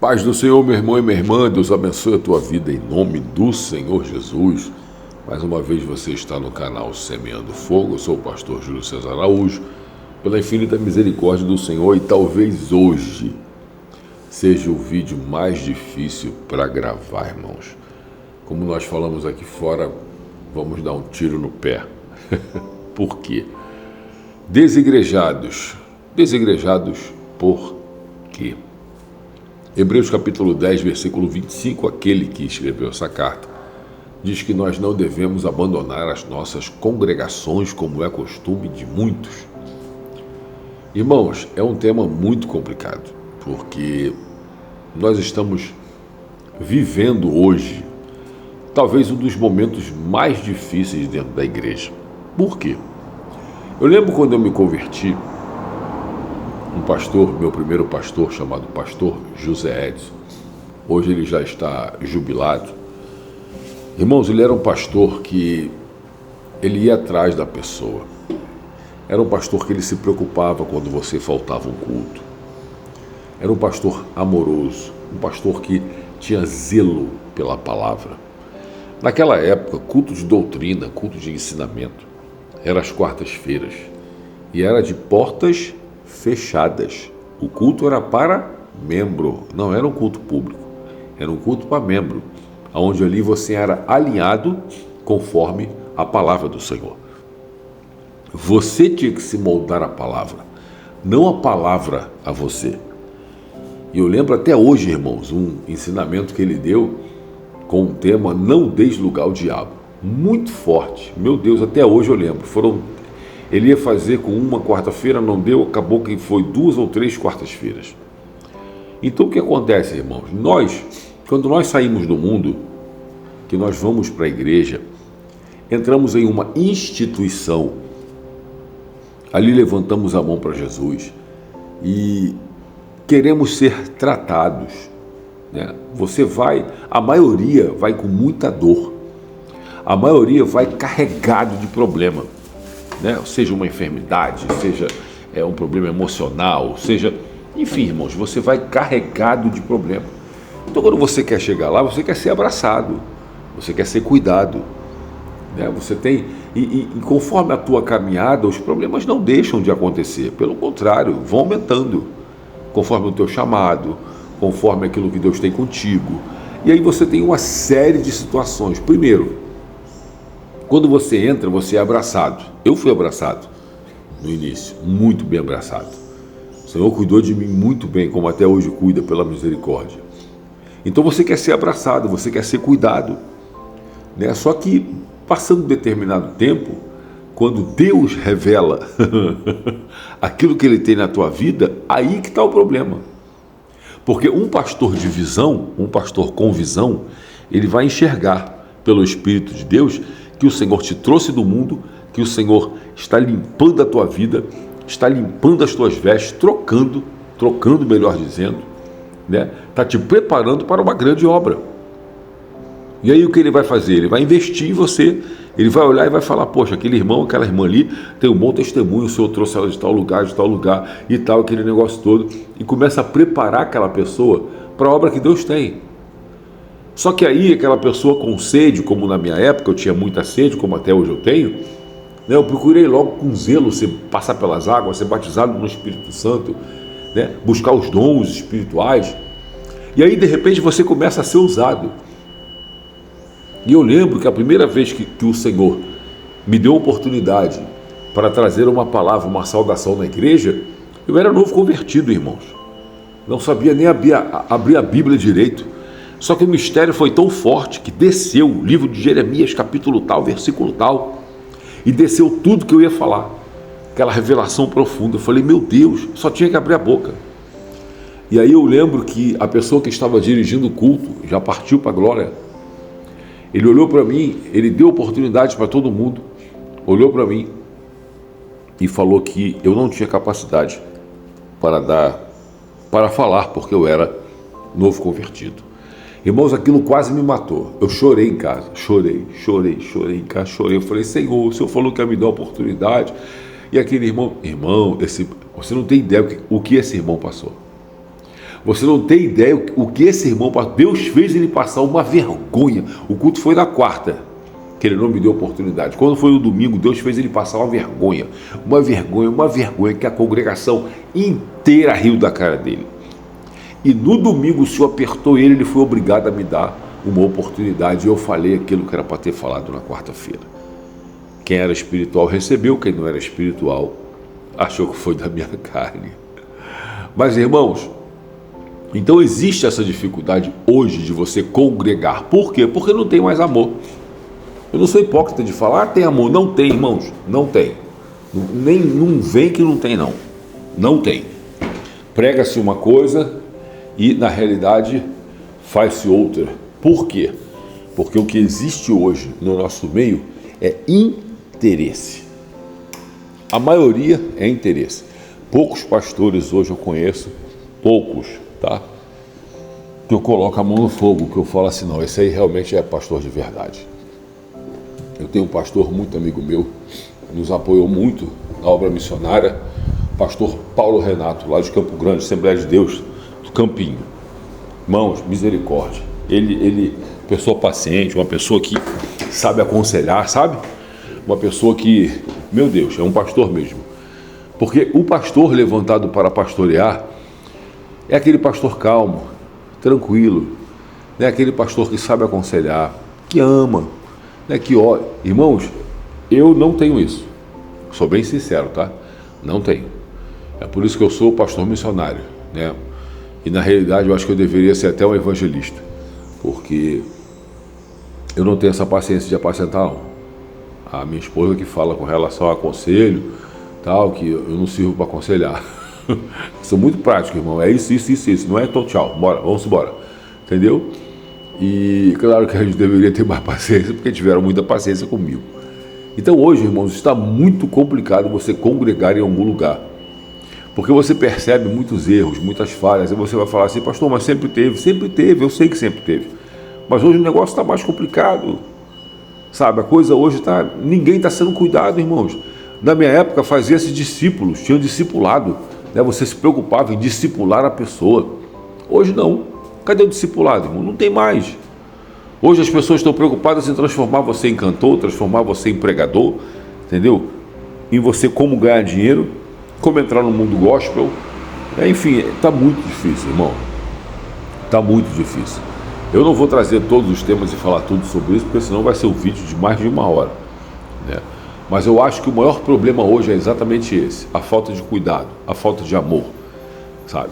Paz do Senhor, meu irmão e minha irmã, Deus abençoe a tua vida em nome do Senhor Jesus. Mais uma vez você está no canal Semeando Fogo, eu sou o pastor Júlio César Araújo, pela infinita misericórdia do Senhor, e talvez hoje seja o vídeo mais difícil para gravar, irmãos. Como nós falamos aqui fora, vamos dar um tiro no pé. Por quê? Desigrejados por quê? Hebreus capítulo 10, versículo 25, aquele que escreveu essa carta, diz que nós não devemos abandonar as nossas congregações, como é costume de muitos. Irmãos, é um tema muito complicado, porque nós estamos vivendo hoje, talvez um dos momentos mais difíceis dentro da igreja. Por quê? Eu lembro quando eu me converti, um pastor, meu primeiro pastor, chamado pastor José Edson, hoje ele já está jubilado. Irmãos, ele era um pastor que ele ia atrás da pessoa. Era um pastor que ele se preocupava quando você faltava um culto. Era um pastor amoroso, um pastor que tinha zelo pela palavra. Naquela época, culto de doutrina, culto de ensinamento, era às quartas-feiras e era de portas fechadas. O culto era para membro, não era um culto público, era um culto para membro, onde ali você era alinhado conforme a palavra do Senhor. Você tinha que se moldar à palavra, não a palavra a você. E eu lembro até hoje, irmãos, um ensinamento que ele deu com o tema "Não deis lugar ao diabo", muito forte. Meu Deus, até hoje eu lembro. Ele ia fazer com uma quarta-feira, não deu, acabou que foi 2 ou 3 quartas-feiras. Então o que acontece, irmãos? Quando nós saímos do mundo, que nós vamos para a igreja, entramos em uma instituição, ali levantamos a mão para Jesus e queremos ser tratados, né? A maioria vai com muita dor, a maioria vai carregado de problema, né? Seja uma enfermidade, seja um problema emocional, enfim, irmãos, você vai carregado de problema. Então, quando você quer chegar lá, você quer ser abraçado, você quer ser cuidado, né? E conforme a tua caminhada, os problemas não deixam de acontecer, pelo contrário, vão aumentando, conforme o teu chamado, conforme aquilo que Deus tem contigo. E aí você tem uma série de situações. Primeiro, quando você entra, você é abraçado. Eu fui abraçado no início, muito bem abraçado. O Senhor cuidou de mim muito bem, como até hoje cuida, pela misericórdia. Então você quer ser abraçado, você quer ser cuidado, né? Só que, passando um determinado tempo, quando Deus revela aquilo que Ele tem na tua vida, aí que está o problema. Porque um pastor de visão, um pastor com visão, ele vai enxergar pelo Espírito de Deus que o Senhor te trouxe do mundo, que o Senhor está limpando a tua vida, está limpando as tuas vestes, trocando melhor dizendo, né? Está te preparando para uma grande obra. E aí o que ele vai fazer? Ele vai investir em você, ele vai olhar e vai falar: poxa, aquele irmão, aquela irmã ali tem um bom testemunho, o Senhor trouxe ela de tal lugar e tal, aquele negócio todo, e começa a preparar aquela pessoa para a obra que Deus tem. Só que aí aquela pessoa com sede, como na minha época eu tinha muita sede, como até hoje eu tenho, né, eu procurei logo com zelo passar pelas águas, ser batizado no Espírito Santo, né, buscar os dons espirituais, e aí de repente você começa a ser usado. E eu lembro que a primeira vez que o Senhor me deu a oportunidade para trazer uma palavra, uma saudação na igreja, eu era novo convertido, irmãos, não sabia nem abrir a Bíblia direito. Só que o mistério foi tão forte que desceu o livro de Jeremias, capítulo tal, versículo tal, e desceu tudo que eu ia falar, aquela revelação profunda. Eu falei: meu Deus, só tinha que abrir a boca. E aí eu lembro que a pessoa que estava dirigindo o culto já partiu para a glória. Ele olhou para mim, ele deu oportunidade para todo mundo, olhou para mim e falou que eu não tinha capacidade para falar, porque eu era novo convertido. Irmãos, aquilo quase me matou. Eu chorei em casa, chorei em casa, chorei. Eu falei: Senhor, o Senhor falou que ia me dar a oportunidade. E aquele irmão, você não tem ideia o que esse irmão passou. Você não tem ideia o que esse irmão passou. Deus fez ele passar uma vergonha. O culto foi na quarta, que ele não me deu oportunidade. Quando foi no domingo, Deus fez ele passar uma vergonha, que a congregação inteira riu da cara dele. E no domingo o Senhor apertou ele foi obrigado a me dar uma oportunidade. E eu falei aquilo que era para ter falado na quarta-feira. Quem era espiritual recebeu, quem não era espiritual achou que foi da minha carne. Mas, irmãos, então existe essa dificuldade hoje de você congregar. Por quê? Porque não tem mais amor. Eu não sou hipócrita de falar, tem amor. Não tem, irmãos, não tem. Não vem que não tem, não. Não tem. Prega-se uma coisa e, na realidade, faz-se outra. Por quê? Porque o que existe hoje no nosso meio é interesse. A maioria é interesse. Poucos pastores hoje eu conheço, poucos, tá? Que eu coloco a mão no fogo, que eu falo assim, não, esse aí realmente é pastor de verdade. Eu tenho um pastor muito amigo meu, nos apoiou muito na obra missionária, pastor Paulo Renato, lá de Campo Grande, Assembleia de Deus, do Campinho. Irmãos, misericórdia. Ele, pessoa paciente, uma pessoa que sabe aconselhar, sabe? Uma pessoa que, meu Deus, é um pastor mesmo. Porque o pastor levantado para pastorear é aquele pastor calmo, tranquilo, né? Aquele pastor que sabe aconselhar, que ama, né? Que olha. Irmãos, eu não tenho isso. Sou bem sincero, tá? Não tenho. É por isso que eu sou pastor missionário, né? E na realidade eu acho que eu deveria ser até um evangelista, porque eu não tenho essa paciência de apacentar, não. A minha esposa que fala com relação a conselho, tal, que eu não sirvo para aconselhar. Sou muito prático, irmão. É isso. Não é então tchau, bora, vamos embora. Entendeu? E claro que a gente deveria ter mais paciência, porque tiveram muita paciência comigo. Então hoje, irmãos, está muito complicado você congregar em algum lugar. Porque você percebe muitos erros, muitas falhas, e você vai falar assim, pastor, mas sempre teve, eu sei que sempre teve. Mas hoje o negócio está mais complicado. Sabe, a coisa hoje está... Ninguém está sendo cuidado, irmãos. Na minha época fazia-se discípulos, tinha discipulado, né? Você se preocupava em discipular a pessoa. Hoje não. Cadê o discipulado, irmão? Não tem mais. Hoje as pessoas estão preocupadas em transformar você em cantor, transformar você em pregador, entendeu? Em você como ganhar dinheiro, como entrar no mundo gospel. Enfim, está muito difícil, irmão. Está muito difícil. Eu não vou trazer todos os temas e falar tudo sobre isso, porque senão vai ser um vídeo de mais de 1 hora, né? Mas eu acho que o maior problema hoje é exatamente esse, a falta de cuidado, a falta de amor, sabe?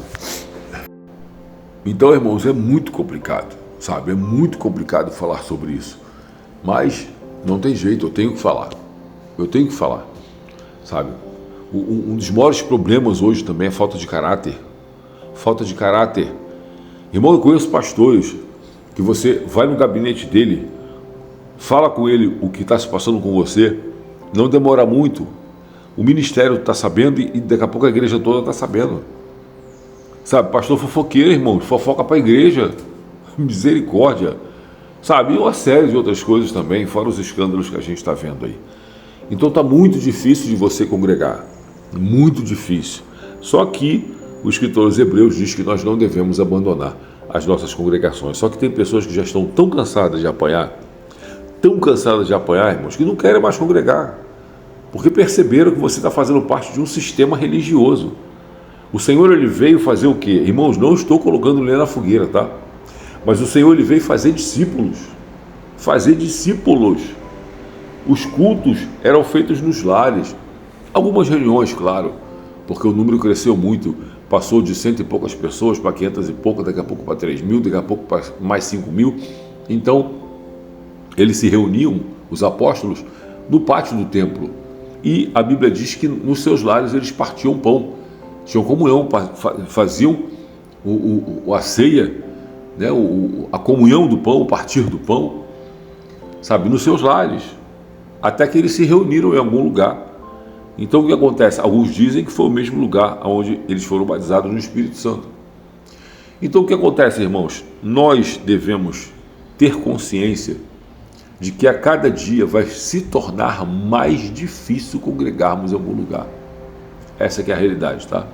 Então, irmãos, é muito complicado, sabe? É muito complicado falar sobre isso, mas não tem jeito, eu tenho que falar, sabe? Um dos maiores problemas hoje também é a falta de caráter, Irmão, eu conheço pastores que você vai no gabinete dele, fala com ele o que está se passando com você, não demora muito, o ministério está sabendo e daqui a pouco a igreja toda está sabendo. Sabe, pastor fofoqueiro, irmão, fofoca para a igreja, misericórdia. Sabe, e uma série de outras coisas também, fora os escândalos que a gente está vendo aí. Então está muito difícil de você congregar, muito difícil. Só que o escritor aos Hebreus diz que nós não devemos abandonar as nossas congregações. Só que tem pessoas que já estão tão cansadas de apanhar, irmãos, que não querem mais congregar, porque perceberam que você está fazendo parte de um sistema religioso. O Senhor, ele veio fazer o quê? Irmãos, não estou colocando lenha na fogueira, tá? Mas o Senhor, ele veio fazer discípulos. Os cultos eram feitos nos lares. Algumas reuniões, claro, porque o número cresceu muito. Passou de 100 e poucas pessoas para 500 e poucas, daqui a pouco para 3 mil, daqui a pouco para mais 5 mil. Então, eles se reuniam, os apóstolos, no pátio do templo. E a Bíblia diz que nos seus lares eles partiam pão, tinham comunhão, faziam a ceia, né, a comunhão do pão, o partir do pão, sabe, nos seus lares, até que eles se reuniram em algum lugar. Então o que acontece? Alguns dizem que foi o mesmo lugar onde eles foram batizados no Espírito Santo. Então o que acontece, irmãos? Nós devemos ter consciência de que a cada dia vai se tornar mais difícil congregarmos em algum lugar. Essa que é a realidade, tá?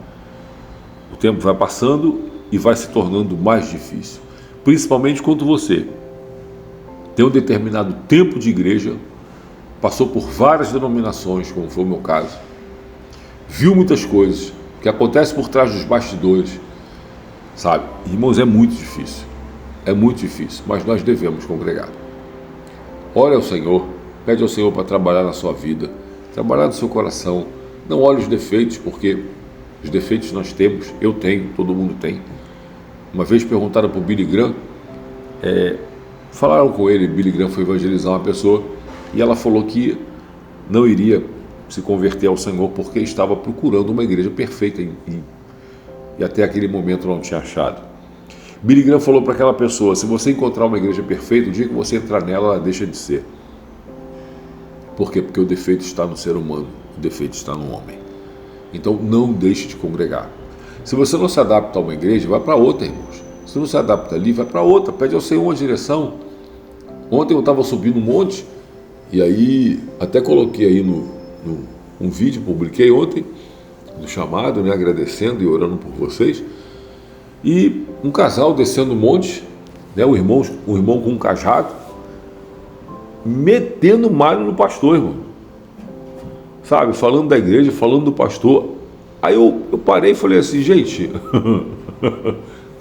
O tempo vai passando e vai se tornando mais difícil. Principalmente quando você tem um determinado tempo de igreja, passou por várias denominações, como foi o meu caso, viu muitas coisas que acontecem por trás dos bastidores, sabe? Irmãos, é muito difícil, mas nós devemos congregar. Ore ao Senhor, pede ao Senhor para trabalhar na sua vida, trabalhar no seu coração. Não olhe os defeitos, porque os defeitos nós temos, eu tenho, todo mundo tem. Uma vez perguntaram para o Billy Graham, falaram com ele, Billy Graham foi evangelizar uma pessoa, e ela falou que não iria se converter ao Senhor porque estava procurando uma igreja perfeita e até aquele momento não tinha achado. Billy Graham falou para aquela pessoa: se você encontrar uma igreja perfeita, o dia que você entrar nela, ela deixa de ser. Por quê? Porque o defeito está no ser humano, o defeito está no homem. Então não deixe de congregar. Se você não se adapta a uma igreja, vai para outra, irmãos. Se não se adapta ali, vai para outra, pede ao Senhor uma direção. Ontem eu estava subindo um monte, e aí até coloquei aí um vídeo, publiquei ontem, do chamado, né, agradecendo e orando por vocês, e um casal descendo um monte, né, o irmão com um cajado, metendo malho no pastor, irmão, sabe, falando da igreja, falando do pastor. Aí eu parei e falei assim: gente,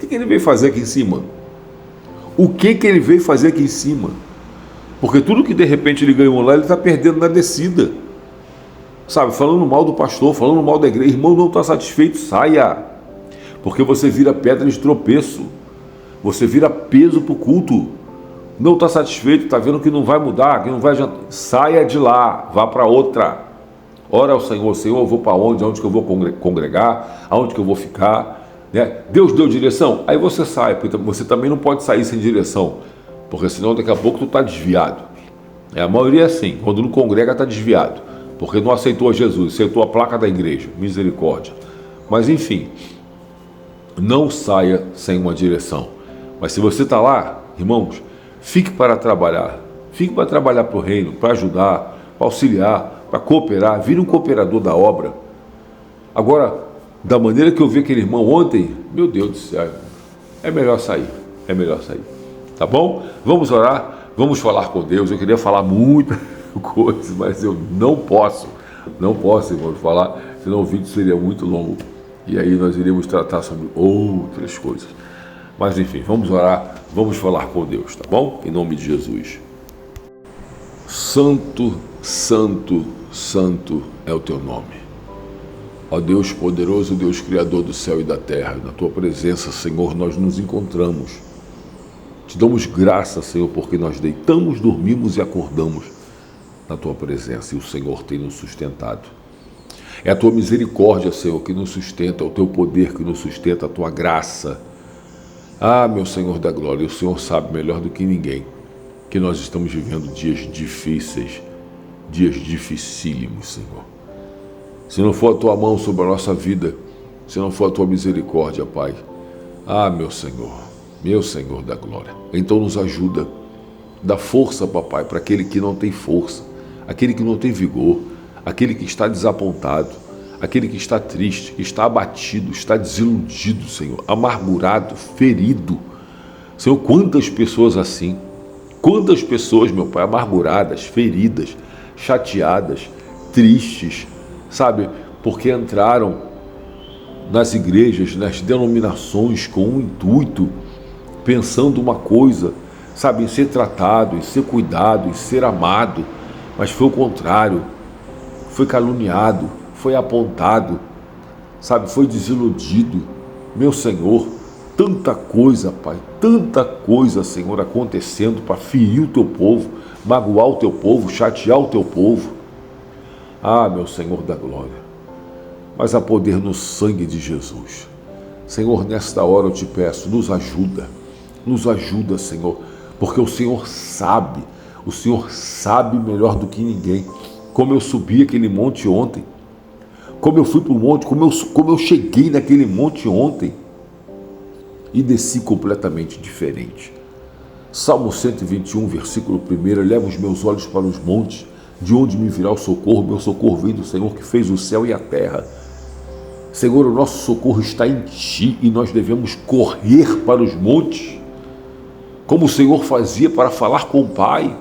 o que ele veio fazer aqui em cima? O que ele veio fazer aqui em cima? Porque tudo que de repente ele ganhou lá, ele está perdendo na descida, sabe, falando mal do pastor, falando mal da igreja. Irmão, não está satisfeito, saia, porque você vira pedra de tropeço, você vira peso para o culto. Não está satisfeito, está vendo que não vai mudar, que não vai adiantar, saia de lá, vá para outra. Ora ao Senhor: Senhor, eu vou para onde? Aonde que eu vou congregar? Aonde que eu vou ficar? Né? Deus deu direção? Aí você sai, porque você também não pode sair sem direção, porque senão daqui a pouco tu está desviado. A maioria é assim, quando não congrega está desviado, porque não aceitou Jesus, aceitou a placa da igreja, misericórdia. Mas enfim, não saia sem uma direção. Mas se você está lá, irmãos, fique para trabalhar para o reino, para ajudar, para auxiliar, para cooperar, vire um cooperador da obra. Agora, da maneira que eu vi aquele irmão ontem, meu Deus do céu, é melhor sair, tá bom? Vamos orar, vamos falar com Deus. Eu queria falar muita coisa, mas eu não posso, irmão, falar, senão o vídeo seria muito longo, e aí nós iríamos tratar sobre outras coisas. Mas enfim, vamos orar, vamos falar com Deus, tá bom? Em nome de Jesus. Santo, santo, santo é o teu nome. Ó Deus poderoso, Deus criador do céu e da terra, na tua presença, Senhor, nós nos encontramos. Te damos graça, Senhor, porque nós deitamos, dormimos e acordamos na tua presença, e o Senhor tem nos sustentado. É a tua misericórdia, Senhor, que nos sustenta, é o teu poder que nos sustenta, a tua graça. Ah, meu Senhor da glória, o Senhor sabe melhor do que ninguém que nós estamos vivendo dias difíceis, dias dificílimos, Senhor. Se não for a tua mão sobre a nossa vida, se não for a tua misericórdia, Pai, ah, meu Senhor da glória, então nos ajuda, dá força, papai, para aquele que não tem força, aquele que não tem vigor, aquele que está desapontado, aquele que está triste, que está abatido, está desiludido, Senhor, amargurado, ferido. Senhor, quantas pessoas assim, quantas pessoas, meu Pai, amarguradas, feridas, chateadas, tristes, sabe, porque entraram nas igrejas, nas denominações com um intuito, pensando uma coisa, sabe, em ser tratado, em ser cuidado, em ser amado, mas foi o contrário, foi caluniado, foi apontado, sabe, foi desiludido. Meu Senhor, tanta coisa, Pai, tanta coisa, Senhor, acontecendo para ferir o teu povo, magoar o teu povo, chatear o teu povo. Ah, meu Senhor da glória, mas há poder no sangue de Jesus. Senhor, nesta hora eu te peço, nos ajuda, Senhor, porque o Senhor sabe melhor do que ninguém. Como eu subi aquele monte ontem, como eu fui para o monte, como eu cheguei naquele monte ontem e desci completamente diferente. Salmo 121, versículo 1, eleva os meus olhos para os montes, de onde me virá o socorro? Meu socorro vem do Senhor que fez o céu e a terra. Senhor, o nosso socorro está em Ti e nós devemos correr para os montes, como o Senhor fazia para falar com o Pai.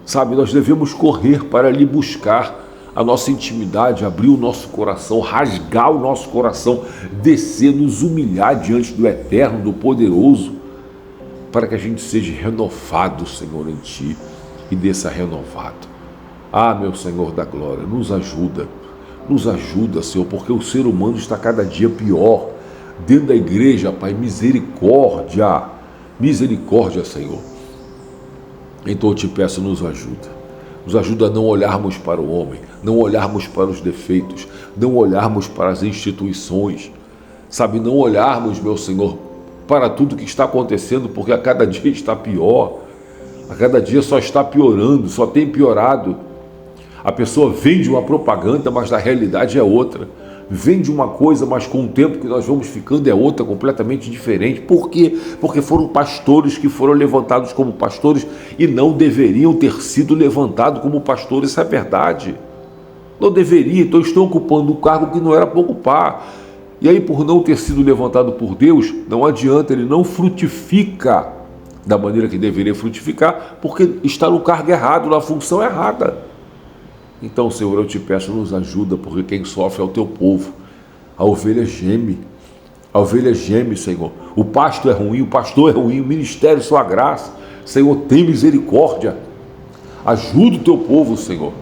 Sabe, nós devemos correr para lhe buscar a nossa intimidade, abrir o nosso coração, rasgar o nosso coração, descer, nos humilhar diante do Eterno, do Poderoso, para que a gente seja renovado, Senhor, em Ti e desça renovado. Ah, meu Senhor da glória, nos ajuda, Senhor, porque o ser humano está cada dia pior. Dentro da igreja, Pai, misericórdia, Senhor. Então eu te peço, nos ajuda a não olharmos para o homem, não olharmos para os defeitos, não olharmos para as instituições, sabe, não olharmos, meu Senhor, para tudo que está acontecendo, porque a cada dia está pior, a cada dia só está piorando, só tem piorado. A pessoa vende uma propaganda, mas na realidade é outra. Vende uma coisa, mas com o tempo que nós vamos ficando é outra, completamente diferente. Por quê? Porque foram pastores que foram levantados como pastores e não deveriam ter sido levantados como pastores, isso é verdade. Não deveria, então estão ocupando um cargo que não era para ocupar. E aí, por não ter sido levantado por Deus, não adianta, ele não frutifica da maneira que deveria frutificar, porque está no cargo errado, na função errada. Então, Senhor, eu te peço, nos ajuda, porque quem sofre é o teu povo. A ovelha geme, Senhor. O pasto é ruim, o pastor é ruim, o ministério é sua graça. Senhor, tem misericórdia. Ajuda o teu povo, Senhor.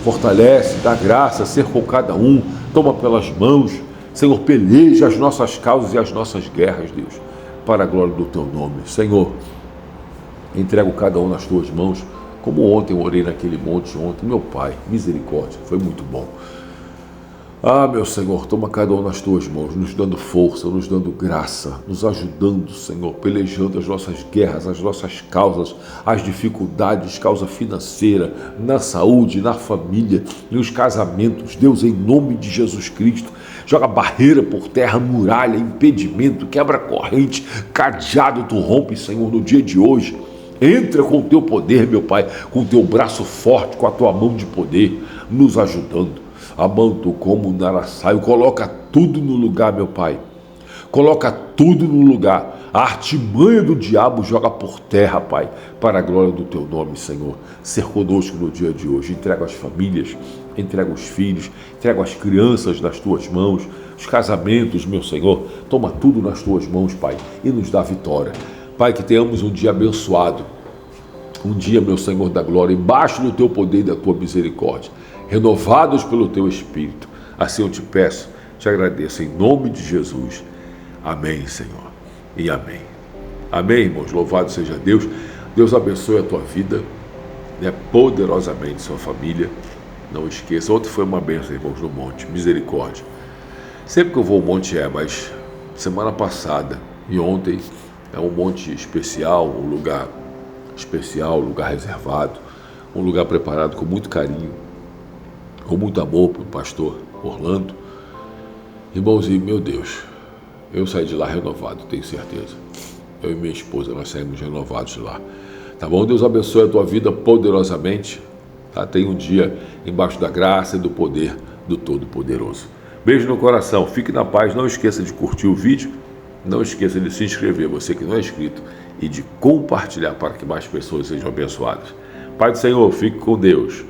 Fortalece, dá graça, ser com cada um. Toma pelas mãos. Senhor, peleja as nossas causas e as nossas guerras, Deus, para a glória do teu nome. Senhor, entrego cada um nas tuas mãos. Como ontem eu orei naquele monte, meu Pai, misericórdia, foi muito bom. Ah, meu Senhor, toma cada um nas tuas mãos, nos dando força, nos dando graça, nos ajudando, Senhor, pelejando as nossas guerras, as nossas causas, as dificuldades, causa financeira, na saúde, na família, nos casamentos. Deus, em nome de Jesus Cristo, joga barreira por terra, muralha, impedimento, quebra corrente, cadeado tu rompe, Senhor, no dia de hoje. Entra com o teu poder, meu Pai, com o teu braço forte, com a tua mão de poder, nos ajudando. Amanto como naraçaio, coloca tudo no lugar, meu Pai. Coloca tudo no lugar. A artimanha do diabo joga por terra, Pai, para a glória do teu nome, Senhor. Ser conosco no dia de hoje. Entrega as famílias, entrega os filhos, entrega as crianças nas tuas mãos, os casamentos, meu Senhor. Toma tudo nas tuas mãos, Pai, e nos dá vitória. Pai, que tenhamos um dia abençoado, um dia, meu Senhor da glória, embaixo do teu poder e da tua misericórdia, renovados pelo teu Espírito. Assim eu te peço, te agradeço, em nome de Jesus. Amém, Senhor, e amém. Amém, irmãos, louvado seja Deus. Deus abençoe a tua vida, né, poderosamente, sua família. Não esqueça, ontem foi uma bênção, irmãos, no monte, misericórdia. Sempre que eu vou ao monte mas semana passada e ontem, é um monte especial, um lugar especial, um lugar reservado, um lugar preparado com muito carinho, com muito amor para o pastor Orlando. Irmãos, e meu Deus, eu saí de lá renovado, tenho certeza. Eu e minha esposa, nós saímos renovados de lá. Tá bom? Deus abençoe a tua vida poderosamente. Tá? Tenha um dia embaixo da graça e do poder do Todo-Poderoso. Beijo no coração, fique na paz, não esqueça de curtir o vídeo. Não esqueça de se inscrever, você que não é inscrito, e de compartilhar para que mais pessoas sejam abençoadas. Pai do Senhor, fique com Deus.